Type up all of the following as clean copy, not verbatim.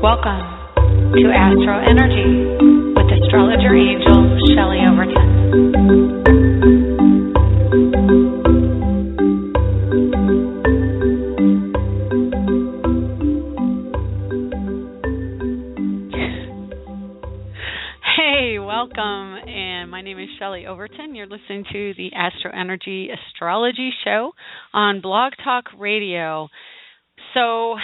Welcome to AstroEnergy with Astrologer Angel Shelley Overton. Hey, welcome, and my name is Shelley Overton. You're listening to the AstroEnergy Astrology Show on Blog Talk Radio. So,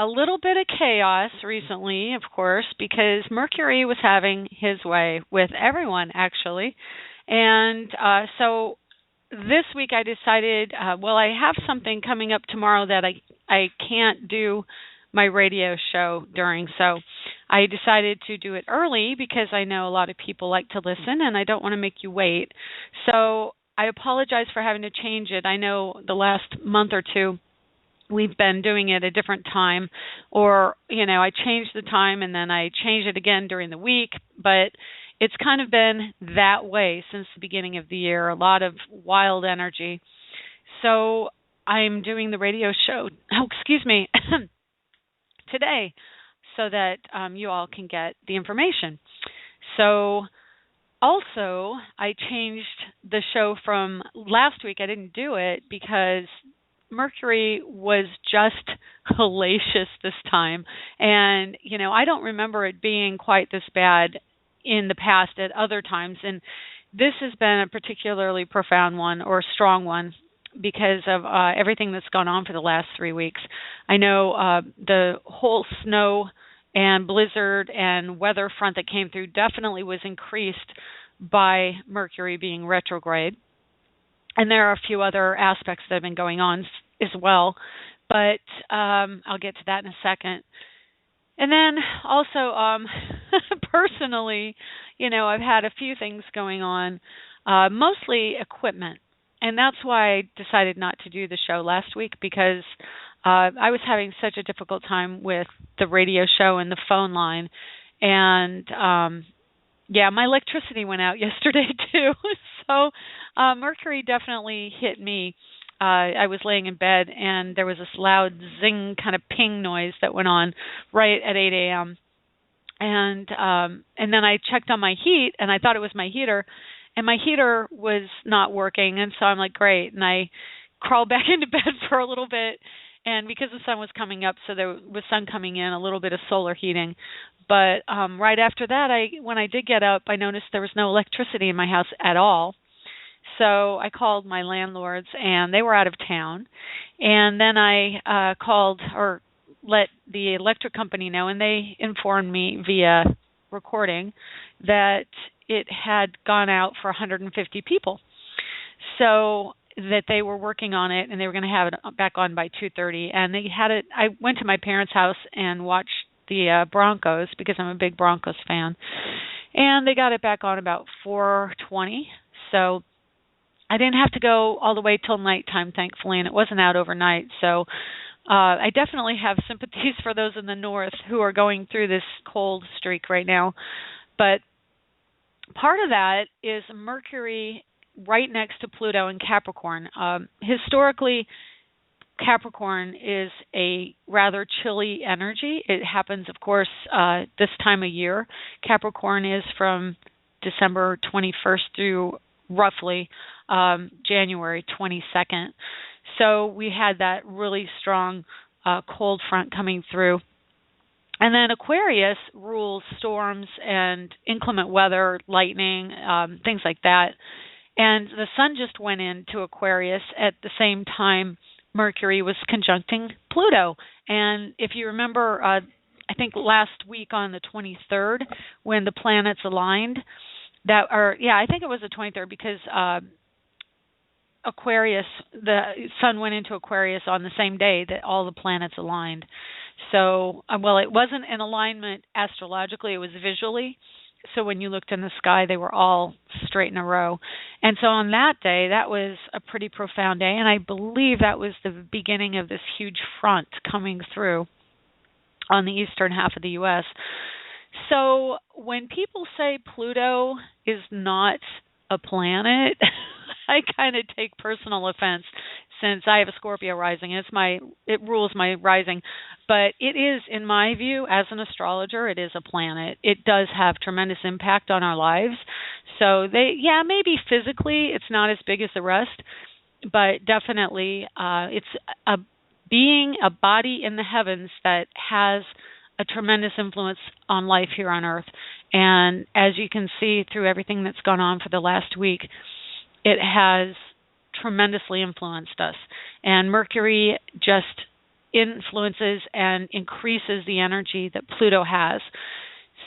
a little bit of chaos recently, of course, because Mercury was having his way with everyone, actually. And so this week I decided, I have something coming up tomorrow that I can't do my radio show during. So I decided to do it early because I know a lot of people like to listen and I don't want to make you wait. So I apologize for having to change it. I know the last month or two we've been doing it a different time, or, I changed the time and then I changed it again during the week, but it's kind of been that way since the beginning of the year, a lot of wild energy. So I'm doing the radio show, today, so that you all can get the information. So also, I changed the show from last week. I didn't do it because Mercury was just hellacious this time. And, I don't remember it being quite this bad in the past at other times. And this has been a particularly profound one, or strong one, because of everything that's gone on for the last 3 weeks. I know the whole snow and blizzard and weather front that came through definitely was increased by Mercury being retrograde. And there are a few other aspects that have been going on as well, but I'll get to that in a second. And then also, personally, I've had a few things going on, mostly equipment. And that's why I decided not to do the show last week, because I was having such a difficult time with the radio show and the phone line. And my electricity went out yesterday too. So Mercury definitely hit me. I was laying in bed and there was this loud zing kind of ping noise that went on right at 8 a.m. And then I checked on my heat and I thought it was my heater, and my heater was not working. And so I'm like, great. And I crawled back into bed for a little bit. And because the sun was coming up, so there was sun coming in, a little bit of solar heating. But right after that, when I did get up, I noticed there was no electricity in my house at all. So I called my landlords, and they were out of town. And then I called or let the electric company know, and they informed me via recording that it had gone out for 150 people. So that they were working on it, and they were going to have it back on by 2:30. And they had it. I went to my parents' house and watched the Broncos because I'm a big Broncos fan, and they got it back on about 4:20. So I didn't have to go all the way till nighttime, thankfully, and it wasn't out overnight. So I definitely have sympathies for those in the north who are going through this cold streak right now. But part of that is Mercury right next to Pluto in Capricorn. Historically, Capricorn is a rather chilly energy. It happens, of course, this time of year. Capricorn is from December 21st through roughly January 22nd. So we had that really strong cold front coming through. And then Aquarius rules storms and inclement weather, lightning, things like that. And the sun just went into Aquarius at the same time Mercury was conjuncting Pluto. And if you remember, I think last week on the 23rd, when the planets aligned, I think it was the 23rd, because Aquarius, the sun went into Aquarius on the same day that all the planets aligned. So, it wasn't an alignment astrologically, it was visually. So when you looked in the sky, they were all straight in a row. And so on that day, that was a pretty profound day. And I believe that was the beginning of this huge front coming through on the eastern half of the U.S. So when people say Pluto is not a planet, I kind of take personal offense. since I have a Scorpio rising. It rules my rising, but it is, in my view, as an astrologer, it is a planet. It does have tremendous impact on our lives. So maybe physically it's not as big as the rest, but definitely it's a being, a body in the heavens that has a tremendous influence on life here on Earth. And as you can see through everything that's gone on for the last week, it has tremendously influenced us. And Mercury just influences and increases the energy that Pluto has.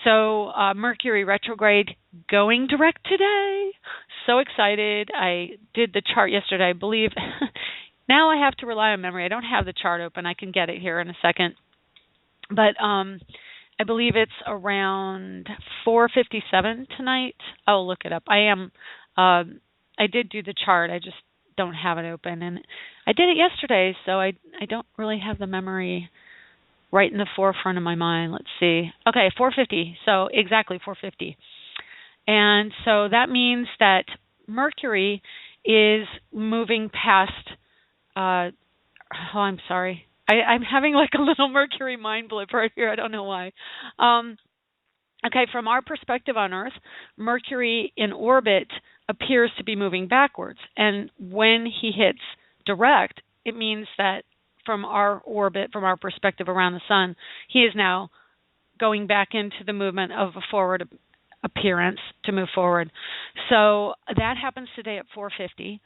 So Mercury retrograde going direct today. So excited. I did the chart yesterday, I believe. Now I have to rely on memory. I don't have the chart open. I can get it here in a second. But I believe it's around 4:57 tonight. I'll look it up. I did do the chart. I just don't have it open. And I did it yesterday, so I don't really have the memory right in the forefront of my mind. Let's see. Okay, 4:50. So exactly 4:50. And so that means that Mercury is moving past I'm sorry. I'm having like a little Mercury mind blip right here. I don't know why. Okay, from our perspective on Earth, Mercury in orbit appears to be moving backwards. And when he hits direct, it means that from our orbit, from our perspective around the sun, he is now going back into the movement of a forward appearance to move forward. So that happens today at 4:50.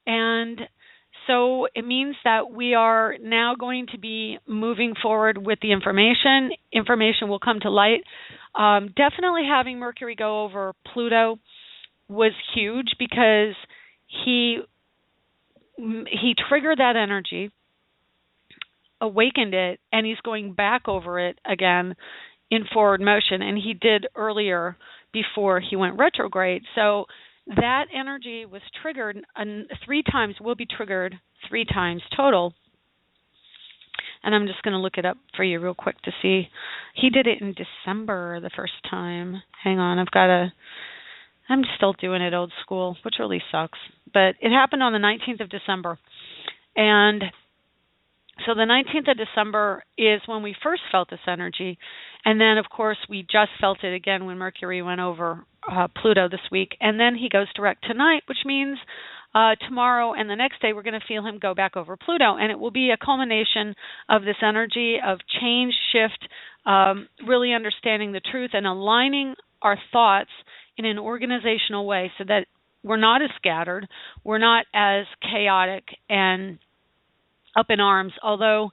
And so it means that we are now going to be moving forward with the information. Information will come to light. Definitely having Mercury go over Pluto was huge because he triggered that energy, awakened it, and he's going back over it again in forward motion. And he did earlier before he went retrograde. So that energy was triggered 3 times, will be triggered 3 times total. And I'm just going to look it up for you real quick to see. He did it in December the first time. Hang on, I'm still doing it old school, which really sucks. But it happened on the 19th of December. And so the 19th of December is when we first felt this energy. And then, of course, we just felt it again when Mercury went over Pluto this week. And then he goes direct tonight, which means tomorrow and the next day we're going to feel him go back over Pluto. And it will be a culmination of this energy of change, shift, really understanding the truth and aligning our thoughts in an organizational way so that we're not as scattered, we're not as chaotic and up in arms, although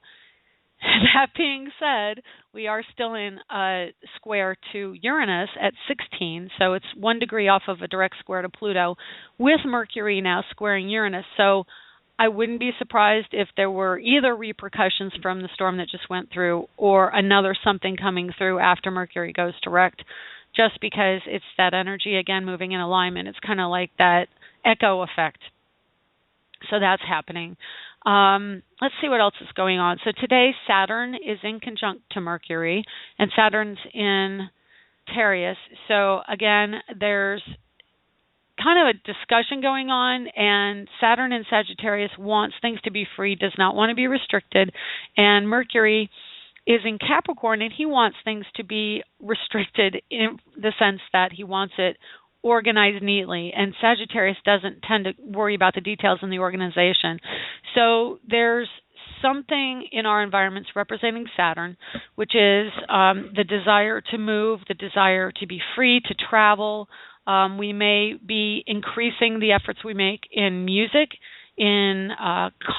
that being said, we are still in a square to Uranus at 16, so it's 1 degree off of a direct square to Pluto, with Mercury now squaring Uranus. So I wouldn't be surprised if there were either repercussions from the storm that just went through or another something coming through after Mercury goes direct, just because it's that energy, again, moving in alignment. It's kind of like that echo effect. So that's happening. Let's see what else is going on. So today Saturn is in conjunct to Mercury, and Saturn's in Taurus. So again, there's kind of a discussion going on, and Saturn in Sagittarius wants things to be free, does not want to be restricted, and Mercury is in Capricorn, and he wants things to be restricted in the sense that he wants it organized neatly, and Sagittarius doesn't tend to worry about the details in the organization. So there's something in our environments representing Saturn, which is the desire to move, the desire to be free, to travel. We may be increasing the efforts we make in music, in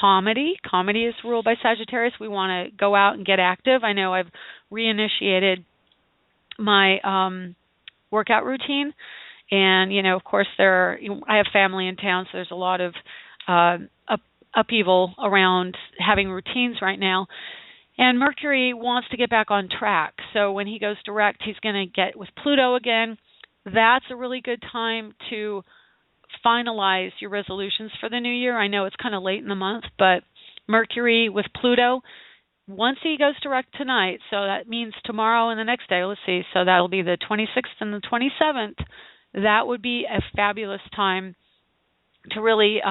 comedy. Comedy is ruled by Sagittarius. We want to go out and get active. I know I've reinitiated my workout routine. And, you know, of course, I have family in town, so there's a lot of upheaval around having routines right now. And Mercury wants to get back on track. So when he goes direct, he's going to get with Pluto again. That's a really good time to finalize your resolutions for the new year. I know it's kind of late in the month, but Mercury with Pluto, once he goes direct tonight, so that means tomorrow and the next day, let's see, so that'll be the 26th and the 27th. That would be a fabulous time to really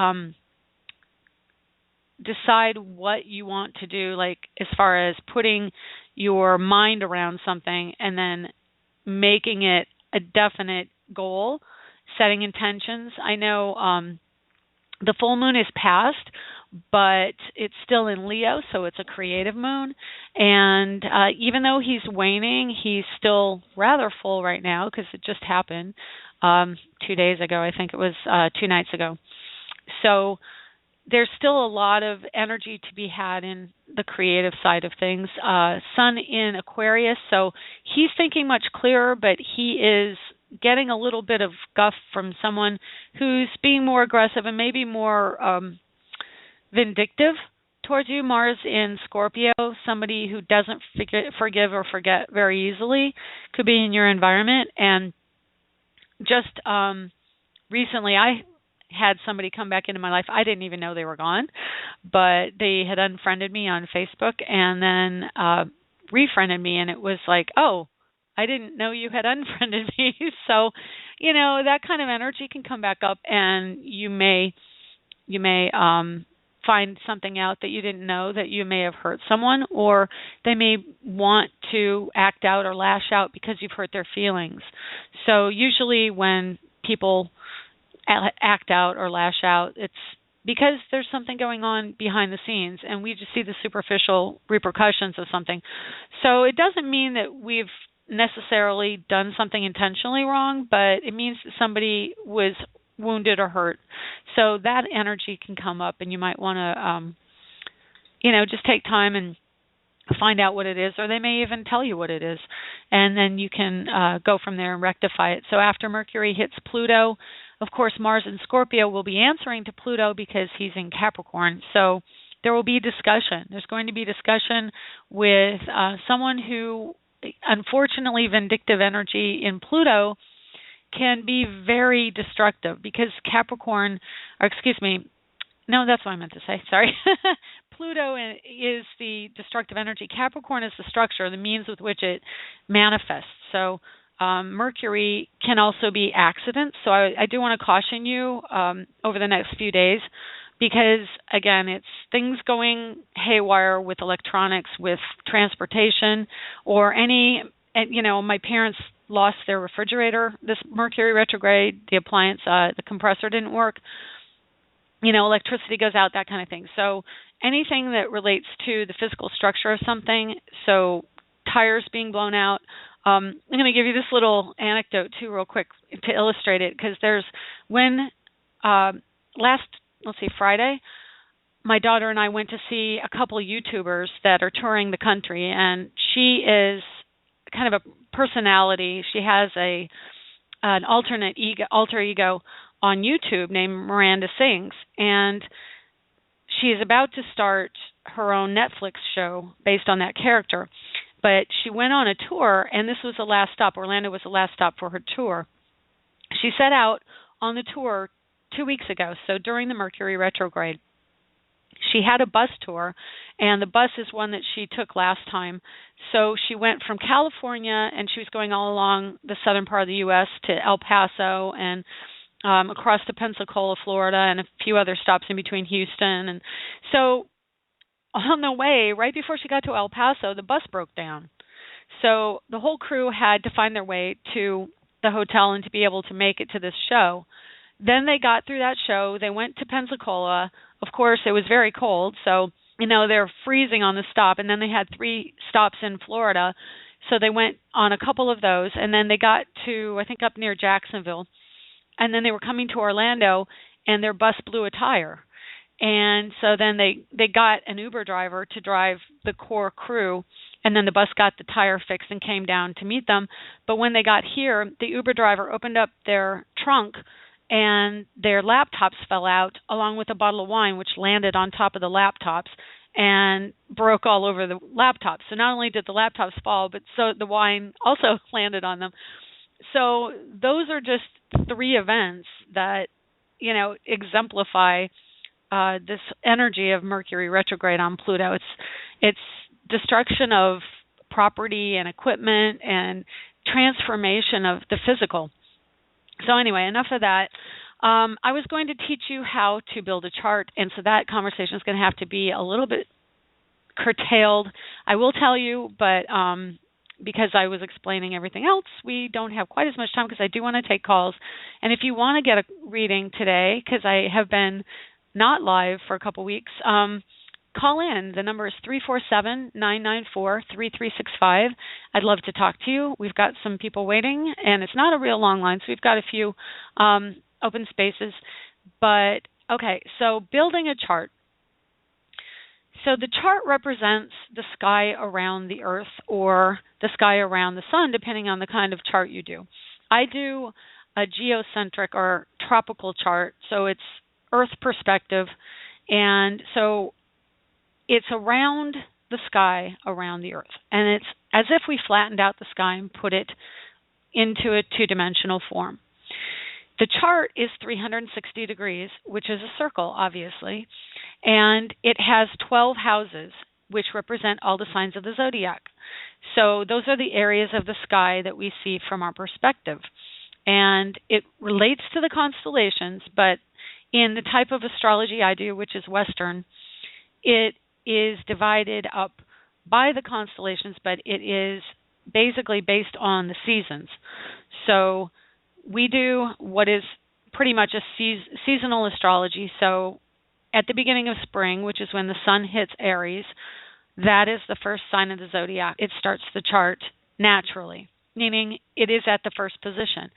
decide what you want to do, like as far as putting your mind around something and then making it a definite goal, setting intentions. I know the full moon is past, but it's still in Leo, so it's a creative moon. And even though he's waning, he's still rather full right now because it just happened 2 days ago. I think it was 2 nights ago. So there's still a lot of energy to be had in the creative side of things. Sun in Aquarius, so he's thinking much clearer, but he is getting a little bit of guff from someone who's being more aggressive and maybe more vindictive towards you. Mars in Scorpio, somebody who doesn't forgive or forget very easily, could be in your environment. And just recently, I had somebody come back into my life. I didn't even know they were gone, but they had unfriended me on Facebook and then refriended me, and it was like, oh, I didn't know you had unfriended me. So, that kind of energy can come back up, and you may find something out that you didn't know, that you may have hurt someone, or they may want to act out or lash out because you've hurt their feelings. So usually when people act out or lash out, it's because there's something going on behind the scenes, and we just see the superficial repercussions of something. So it doesn't mean that we've necessarily done something intentionally wrong, but it means that somebody was wounded or hurt. So that energy can come up, and you might want to, just take time and find out what it is, or they may even tell you what it is, and then you can go from there and rectify it. So after Mercury hits Pluto, of course, Mars in Scorpio will be answering to Pluto because he's in Capricorn. So there will be discussion. There's going to be discussion with someone who, unfortunately, vindictive energy in Pluto can be very destructive because that's what I meant to say, sorry. Pluto is the destructive energy. Capricorn is the structure, the means with which it manifests. So Mercury can also be accidents. So I do want to caution you over the next few days because, again, it's things going haywire with electronics, with transportation, or my parents lost their refrigerator this Mercury retrograde, the appliance, the compressor didn't work, electricity goes out, that kind of thing. So anything that relates to the physical structure of something, so tires being blown out. I'm going to give you this little anecdote too real quick to illustrate it, because Friday, my daughter and I went to see a couple of YouTubers that are touring the country, and she is kind of a personality. She has an alter ego on YouTube named Miranda Sings, and she is about to start her own Netflix show based on that character. But she went on a tour, and this was the last stop. Orlando was the last stop for her tour. She set out on the tour 2 weeks ago, so during the Mercury retrograde. She had a bus tour, and the bus is one that she took last time. So she went from California, and she was going all along the southern part of the U.S. to El Paso and across to Pensacola, Florida, and a few other stops in between Houston. And so on the way, right before she got to El Paso, the bus broke down. So the whole crew had to find their way to the hotel and to be able to make it to this show. Then they got through that show. They went to Pensacola. Of course, it was very cold, so they're freezing on the stop. And then they had 3 stops in Florida, so they went on a couple of those. And then they got to, I think, up near Jacksonville. And then they were coming to Orlando, and their bus blew a tire. And so then they got an Uber driver to drive the core crew, and then the bus got the tire fixed and came down to meet them. But when they got here, the Uber driver opened up their trunk, and their laptops fell out, along with a bottle of wine, which landed on top of the laptops and broke all over the laptops. So not only did the laptops fall, but so the wine also landed on them. So those are just 3 events that, exemplify this energy of Mercury retrograde on Pluto. It's destruction of property and equipment and transformation of the physical. So anyway, enough of that. I was going to teach you how to build a chart, and so that conversation is going to have to be a little bit curtailed. I will tell you, but because I was explaining everything else, we don't have quite as much time because I do want to take calls. And if you want to get a reading today, because I have been not live for a couple weeks, call in. The number is 347-994-3365. I'd love to talk to you. We've got some people waiting, and it's not a real long line, so we've got a few open spaces. But, okay, so building a chart. So the chart represents the sky around the Earth or the sky around the sun, depending on the kind of chart you do. I do a geocentric or tropical chart, so it's Earth perspective, and so it's around the sky around the Earth, and it's as if we flattened out the sky and put it into a two-dimensional form. The chart is 360 degrees, which is a circle, obviously, and it has 12 houses, which represent all the signs of the zodiac. So those are the areas of the sky that we see from our perspective. And it relates to the constellations, but in the type of astrology I do, which is Western, it is divided up by the constellations, but it is basically based on the seasons. So we do what is pretty much a seasonal astrology. So at the beginning of spring, which is when the sun hits Aries, that is the first sign of the zodiac. It starts the chart naturally, meaning it is at the first position.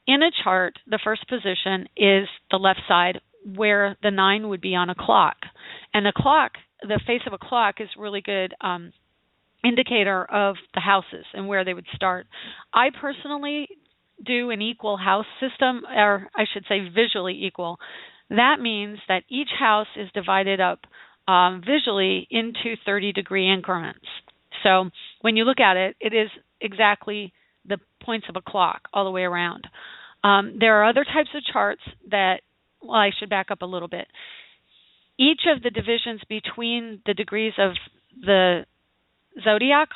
In a chart, the first position is the left side, where the 9 would be on a clock. And the clock, the face of a clock, is really good indicator of the houses and where they would start. I personally do an equal house system, or I should say visually equal. That means that each house is divided up visually into 30-degree increments. So when you look at it, it is exactly the points of a clock all the way around. There are other types of charts that, well, I should back up a little bit. Each of the divisions between the degrees of the zodiac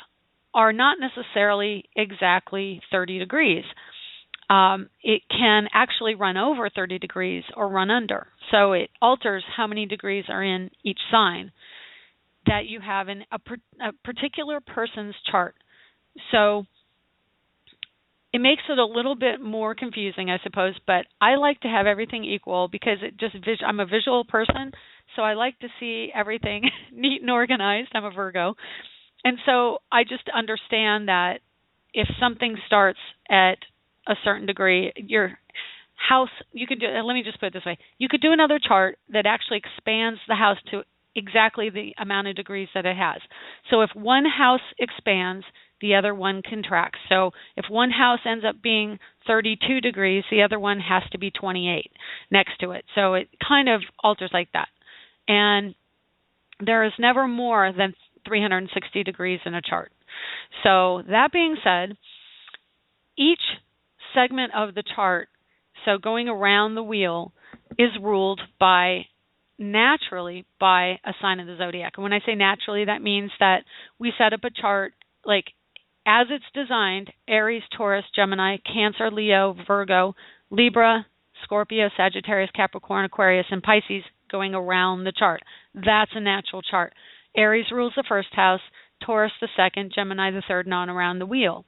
are not necessarily exactly 30 degrees. It can actually run over 30 degrees or run under. So it alters how many degrees are in each sign that you have in a particular person's chart. So it makes it a little bit more confusing, I suppose, but I like to have everything equal because I'm a visual person, so I like to see everything neat and organized. I'm a Virgo. And so I just understand that if something starts at a certain degree, your house, you could do, let me just put it this way, you could do another chart that actually expands the house to exactly the amount of degrees that it has. So if one house expands, the other one contracts. So if one house ends up being 32 degrees, the other one has to be 28 next to it. So it kind of alters like that. And there is never more than 360 degrees in a chart. So that being said, each segment of the chart, so going around the wheel, is ruled naturally by a sign of the zodiac. And when I say naturally, that means that we set up a chart like as it's designed: Aries, Taurus, Gemini, Cancer, Leo, Virgo, Libra, Scorpio, Sagittarius, Capricorn, Aquarius, and Pisces going around the chart. That's a natural chart. Aries rules the first house, Taurus the second, Gemini the third, and on around the wheel.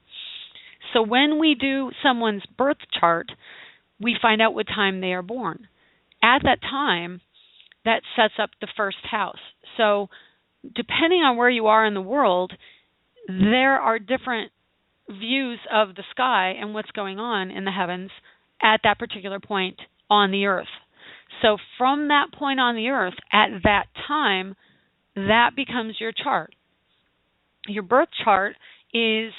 So when we do someone's birth chart, we find out what time they are born. At that time, that sets up the first house. So depending on where you are in the world, there are different views of the sky and what's going on in the heavens at that particular point on the Earth. So from that point on the Earth, at that time, that becomes your chart. Your birth chart is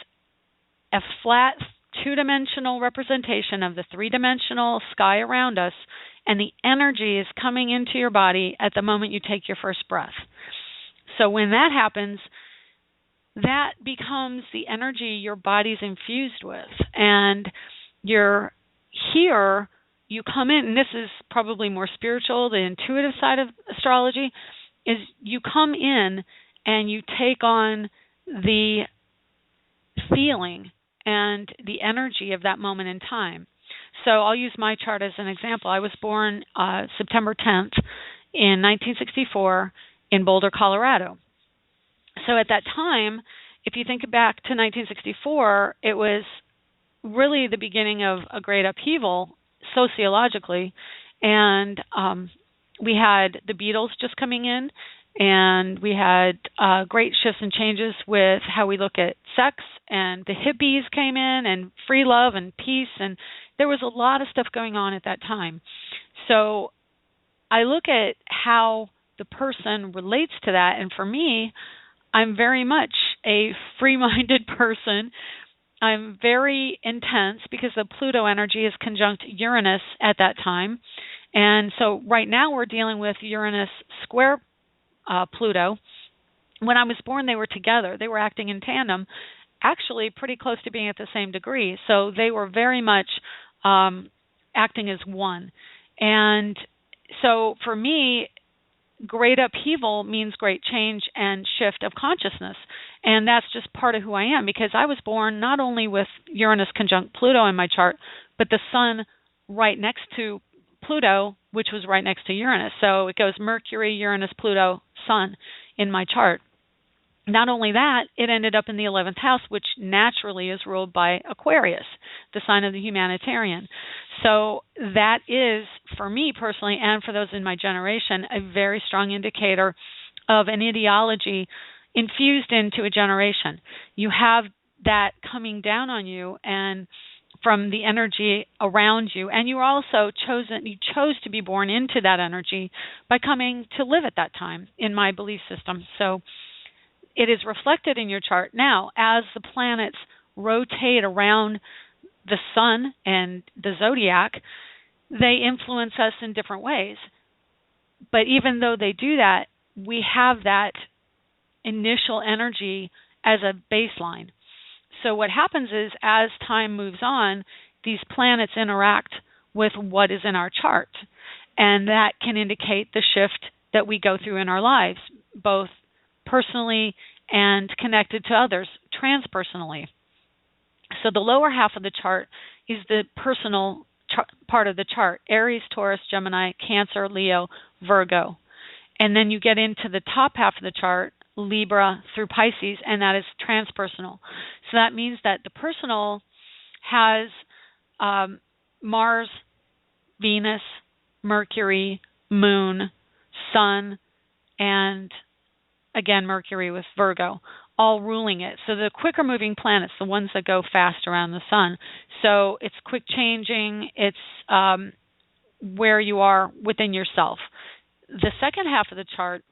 a flat two-dimensional representation of the three-dimensional sky around us, and the energy is coming into your body at the moment you take your first breath. So when that happens, that becomes the energy your body's infused with. And you're here, you come in, and this is probably more spiritual, the intuitive side of astrology, is you come in and you take on the feeling and the energy of that moment in time. So I'll use my chart as an example. I was born September 10th in 1964 in Boulder, Colorado. So at that time, if you think back to 1964, it was really the beginning of a great upheaval sociologically, and we had the Beatles just coming in, and we had great shifts and changes with how we look at sex, and the hippies came in, and free love and peace, and there was a lot of stuff going on at that time. So I look at how the person relates to that, and for me, I'm very much a free-minded person. I'm very intense because the Pluto energy is conjunct Uranus at that time. And so right now we're dealing with Uranus square Pluto. When I was born, they were together. They were acting in tandem, actually pretty close to being at the same degree. So they were very much acting as one. And so for me, great upheaval means great change and shift of consciousness. And that's just part of who I am, because I was born not only with Uranus conjunct Pluto in my chart, but the sun right next to Pluto, which was right next to Uranus. So it goes Mercury, Uranus, Pluto, Sun in my chart. Not only that, it ended up in the 11th house, which naturally is ruled by Aquarius, the sign of the humanitarian. So that is, for me personally, and for those in my generation, a very strong indicator of an ideology infused into a generation. You have that coming down on you, and from the energy around you, and you chose to be born into that energy by coming to live at that time in my belief system. So it is reflected in your chart. Now, as the planets rotate around the sun and the zodiac, they influence us in different ways. But even though they do that, we have that initial energy as a baseline. So what happens is, as time moves on, these planets interact with what is in our chart. And that can indicate the shift that we go through in our lives, both personally and connected to others, transpersonally. So the lower half of the chart is the personal part of the chart: Aries, Taurus, Gemini, Cancer, Leo, Virgo. And then you get into the top half of the chart, Libra through Pisces, and that is transpersonal. So that means that the personal has Mars, Venus, Mercury, Moon, Sun, and again Mercury with Virgo, all ruling it. So the quicker moving planets, the ones that go fast around the sun. So it's quick changing, it's where you are within yourself. The second half of the chart,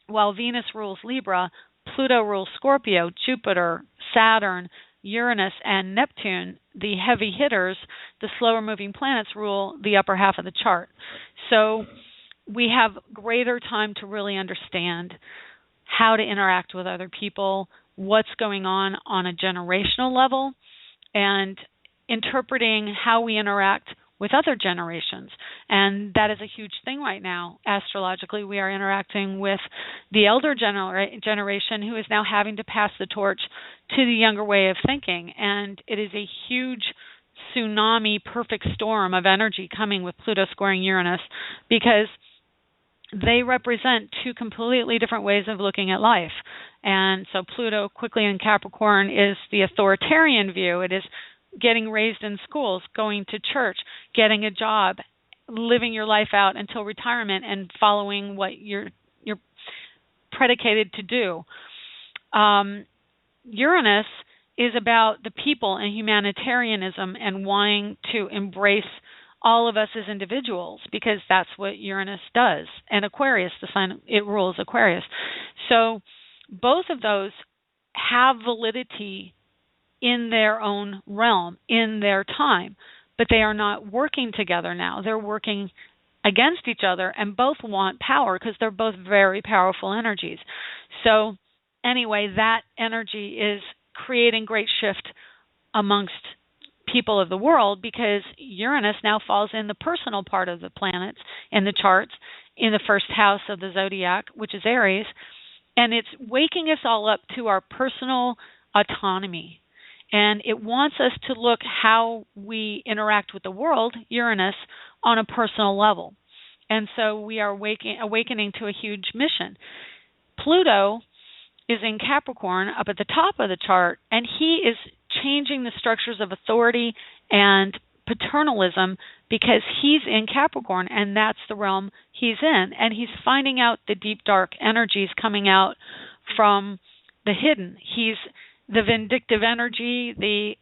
while Venus rules Libra, Pluto rules Scorpio, Jupiter, Saturn, Uranus, and Neptune, the heavy hitters, the slower moving planets, rule the upper half of the chart. So we have greater time to really understand how to interact with other people, what's going on a generational level, and interpreting how we interact with other generations. And that is a huge thing right now. Astrologically, we are interacting with the elder generation, who is now having to pass the torch to the younger way of thinking. And it is a huge tsunami, perfect storm of energy coming with Pluto squaring Uranus, because they represent two completely different ways of looking at life. And so Pluto, quickly in Capricorn, is the authoritarian view. It is getting raised in schools, going to church, getting a job, living your life out until retirement, and following what you're predicated to do. Uranus is about the people and humanitarianism and wanting to embrace all of us as individuals, because that's what Uranus does. And Aquarius, the sign, it rules Aquarius. So both of those have validity in their own realm, in their time, but they are not working together now. They're working against each other, and both want power because they're both very powerful energies. So anyway, that energy is creating great shift amongst people of the world, because Uranus now falls in the personal part of the planets in the charts, in the first house of the zodiac, which is Aries, and it's waking us all up to our personal autonomy And it wants us to look how we interact with the world, Uranus, on a personal level. And so we are awakening to a huge mission. Pluto is in Capricorn up at the top of the chart, and he is changing the structures of authority and paternalism because he's in Capricorn, and that's the realm he's in. And he's finding out the deep, dark energies coming out from the hidden. He's the vindictive energy, the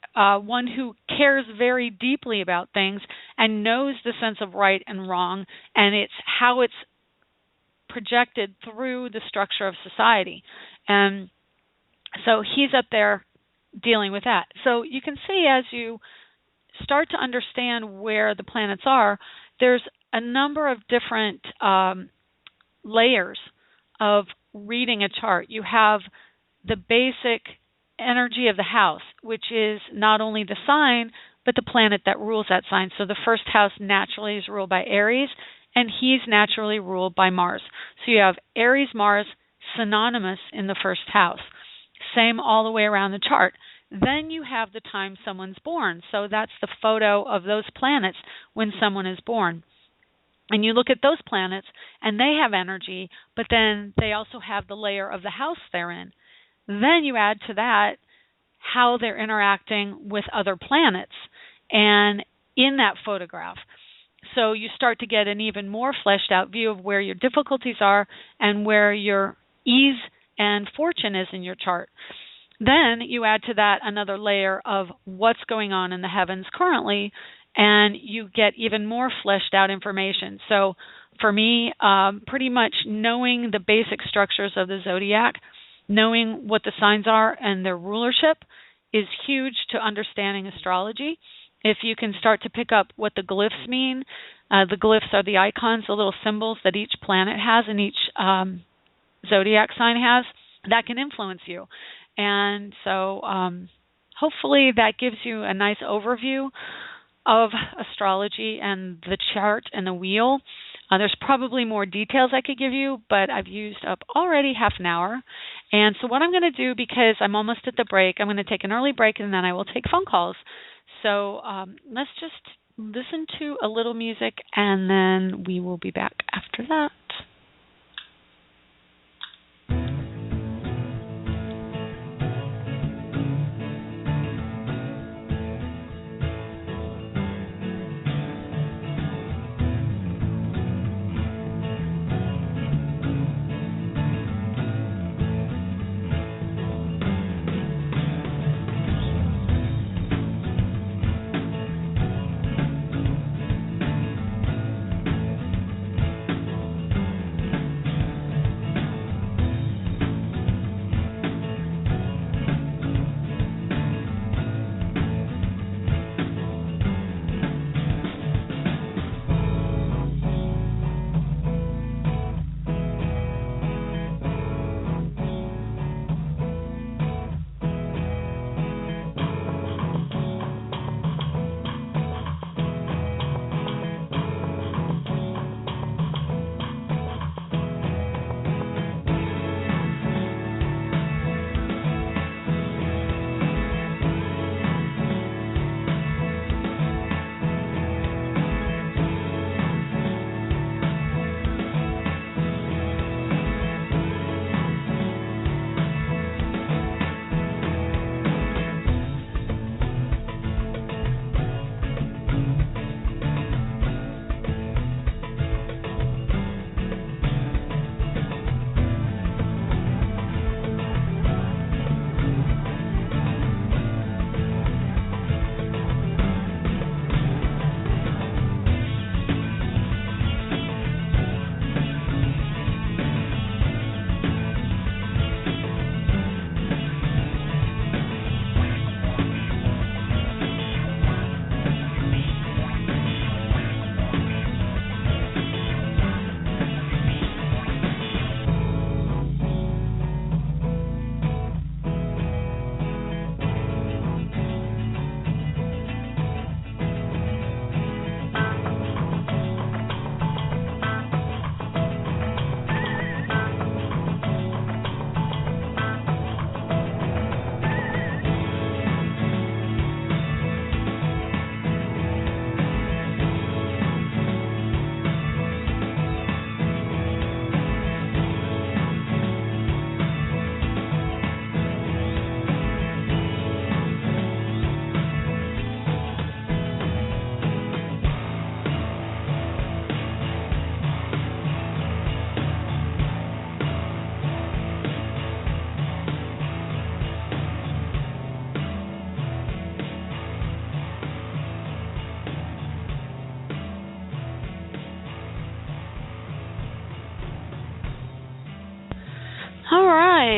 one who cares very deeply about things and knows the sense of right and wrong, and it's how it's projected through the structure of society. And so he's up there dealing with that. So you can see, as you start to understand where the planets are, there's a number of different layers of reading a chart. You have the basic energy of the house, which is not only the sign, but the planet that rules that sign. So the first house naturally is ruled by Aries, and he's naturally ruled by Mars. So you have Aries, Mars, synonymous in the first house. Same all the way around the chart. Then you have the time someone's born. So that's the photo of those planets when someone is born. And you look at those planets, and they have energy, but then they also have the layer of the house they're in. Then you add to that how they're interacting with other planets and in that photograph. So you start to get an even more fleshed out view of where your difficulties are and where your ease and fortune is in your chart. Then you add to that another layer of what's going on in the heavens currently, and you get even more fleshed out information. So for me, pretty much knowing the basic structures of the zodiac, knowing what the signs are and their rulership is huge to understanding astrology. If you can start to pick up what the glyphs mean, the glyphs are the icons, the little symbols that each planet has and each zodiac sign has, that can influence you. And so hopefully that gives you a nice overview of astrology and the chart and the wheel. There's probably more details I could give you, but I've used up already half an hour. And so what I'm going to do, because I'm almost at the break, I'm going to take an early break and then I will take phone calls. So let's just listen to a little music and then we will be back after that.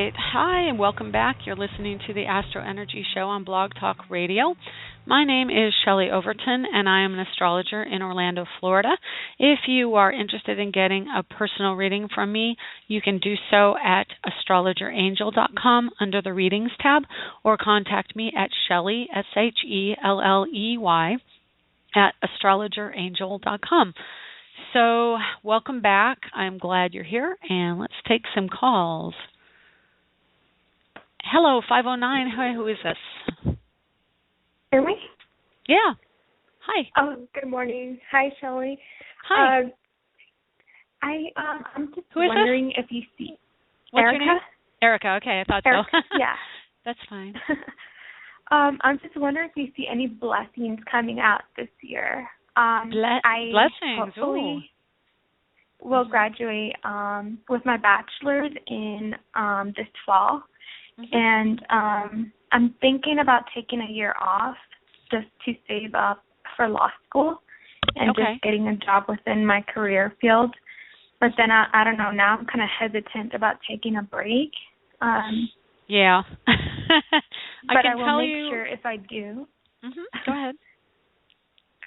right. Hi, and welcome back. You're listening to the AstroEnergy Show on Blog Talk Radio. My name is Shelley Overton, and I am an astrologer in Orlando, Florida. If you are interested in getting a personal reading from me, you can do so at astrologerangel.com under the Readings tab, or contact me at Shelley, Shelley, at astrologerangel.com. So, welcome back. I'm glad you're here, and let's take some calls. Hello, 509. Hi, who is this? Hear me? Yeah. Hi. Oh, good morning. Hi, Shelley. Hi. I'm just who is wondering this? if you see What's Erica? your name? Erica. Okay, I thought Erica, so. yeah. That's fine. I'm just wondering if you see any blessings coming out this year. Blessings. Hopefully will graduate with my bachelor's in this fall. And I'm thinking about taking a year off just to save up for law school and just getting a job within my career field. But then I don't know, now I'm kind of hesitant about taking a break. Yeah. But I will make sure if I do. Go ahead.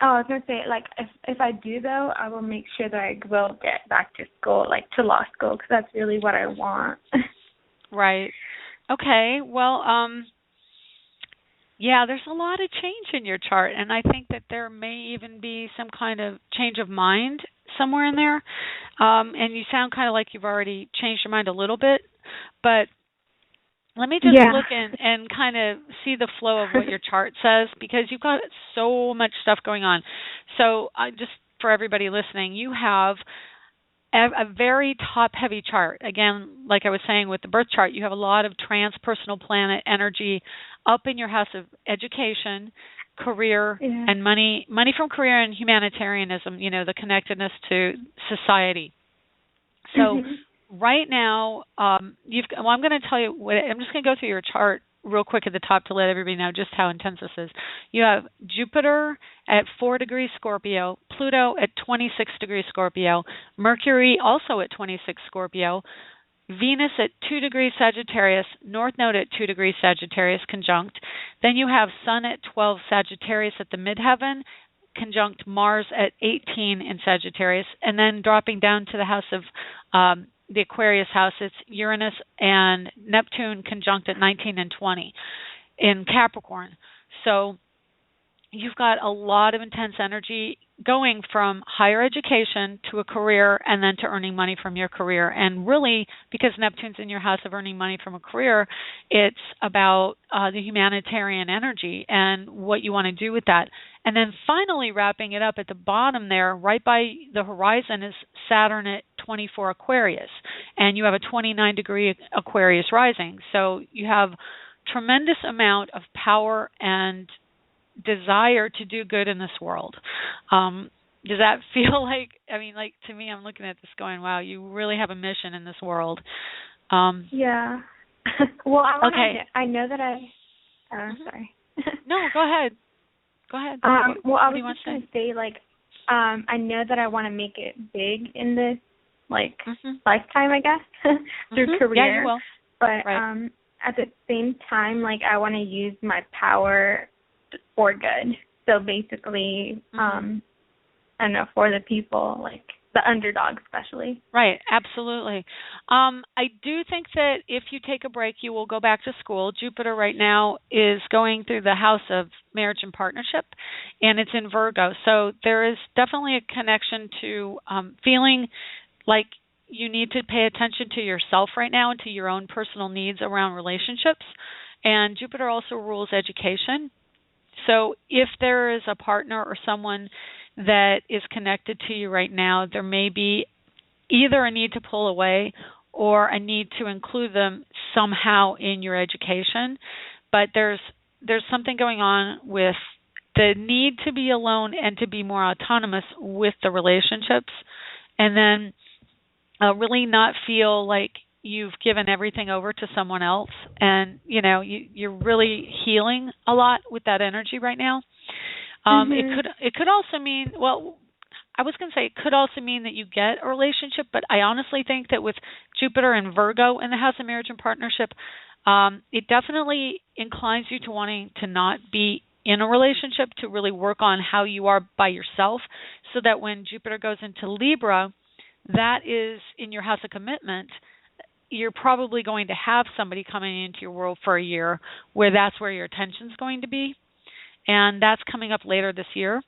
Oh, I was going to say, like, if I do, though, I will make sure that I will get back to school, like to law school, because that's really what I want. Right. Okay. Well, yeah, there's a lot of change in your chart, and I think that there may even be some kind of change of mind somewhere in there. And you sound kind of like you've already changed your mind a little bit, but let me just look and kind of see the flow of what your chart says, because you've got so much stuff going on. So just for everybody listening, you have a very top-heavy chart. Again, like I was saying with the birth chart, you have a lot of transpersonal planet energy up in your house of education, career, and money from career and humanitarianism, you know, the connectedness to society. So right now, I'm going to tell you, I'm just going to go through your chart real quick at the top to let everybody know just how intense this is. You have Jupiter at 4 degrees Scorpio, Pluto at 26 degrees Scorpio, Mercury also at 26 Scorpio, Venus at 2 degrees Sagittarius, North Node at 2 degrees Sagittarius conjunct. Then you have Sun at 12 Sagittarius at the midheaven, conjunct Mars at 18 in Sagittarius, and then dropping down to the house of the Aquarius house, it's Uranus and Neptune conjunct at 19 and 20 in Capricorn. So you've got a lot of intense energy going from higher education to a career and then to earning money from your career. And really, because Neptune's in your house of earning money from a career, it's about the humanitarian energy and what you want to do with that. And then finally wrapping it up at the bottom there, right by the horizon, is Saturn at 24 Aquarius. And you have a 29-degree Aquarius rising. So you have tremendous amount of power and desire to do good in this world. Does that feel like, I mean, like, to me, I'm looking at this going, wow, you really have a mission in this world. Yeah. Well, I know that sorry. No, go ahead. Go ahead. Well, I was just going to say, like, I know that I want to make it big in this, like, lifetime, I guess, through career. Yeah, you will. But at the same time, like, I want to use my power for good. So basically, I don't know, for the people, like the underdog especially. Right, absolutely. I do think that if you take a break, you will go back to school. Jupiter right now is going through the house of marriage and partnership, and it's in Virgo. So there is definitely a connection to feeling like you need to pay attention to yourself right now and to your own personal needs around relationships. And Jupiter also rules education. So if there is a partner or someone that is connected to you right now, there may be either a need to pull away or a need to include them somehow in your education. But there's something going on with the need to be alone and to be more autonomous with the relationships, and then really not feel like you've given everything over to someone else, and you're really healing a lot with that energy right now. It could also mean, well, I was going to say it could also mean that you get a relationship, but I honestly think that with Jupiter and Virgo in the house of marriage and partnership, it definitely inclines you to wanting to not be in a relationship, to really work on how you are by yourself, so that when Jupiter goes into Libra, that is in your house of commitment. You're probably going to have somebody coming into your world for a year where that's where your attention's going to be. And that's coming up later this year.